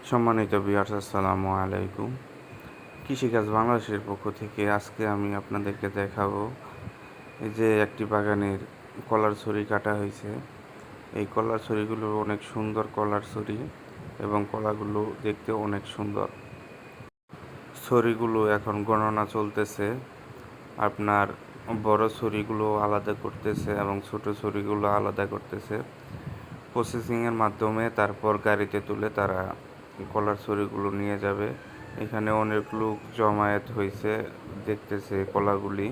সম্মানিত ভিউয়ার্স, আসসালামু আলাইকুম। কৃষিকাজ বাংলাদেশের পক্ষ থেকে আজকে আমি আপনাদেরকে দেখাবো এই যে একটি বাগানের কলার ছড়ি কাটা হয়েছে। এই কলার ছড়িগুলো অনেক সুন্দর কলার ছড়ি এবং কলাগুলো দেখতে অনেক সুন্দর। ছড়িগুলো এখন গণনা চলতেছে। আপনার বড় ছড়িগুলো আলাদা করতেছে এবং ছোট ছড়িগুলো আলাদা করতেছে। প্রসেসিংয়ের মাধ্যমে তারপর গাড়িতে তুলে তারা কলার ছড়িগুলো নিয়ে যাবে। এখানে অনেক লোক জমায়েত হয়েছে, দেখতেছে কলাগুলি।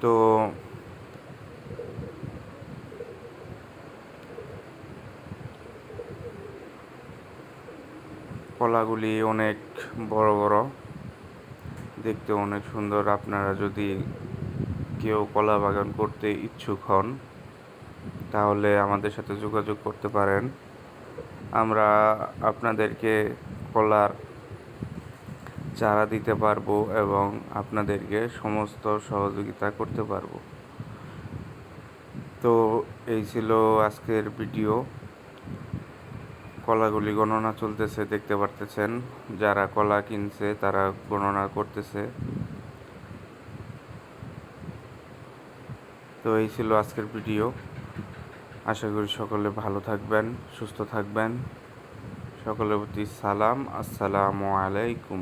তো কলাগুলি অনেক বড় বড়, দেখতে অনেক সুন্দর। আপনারা যদি কেউ কলা বাগান করতে ইচ্ছুক হন তাহলে আমাদের সাথে যোগাযোগ করতে পারেন। আমরা আপনাদেরকে কলার চারা দিতে পারবো এবং আপনাদেরকে সমস্ত সহযোগিতা করতে পারবো। তো এই ছিল আজকের ভিডিও। কলাগুলি গণনা চলতেছে, দেখতে পারতেছেন। যারা কলা কিনছে তারা গণনা করতেছে। তো এই ছিল আজকের ভিডিও। আশা করি সকলে ভালো থাকবেন, সুস্থ থাকবেন। সকলের প্রতি সালাম, আসসালামু আলাইকুম।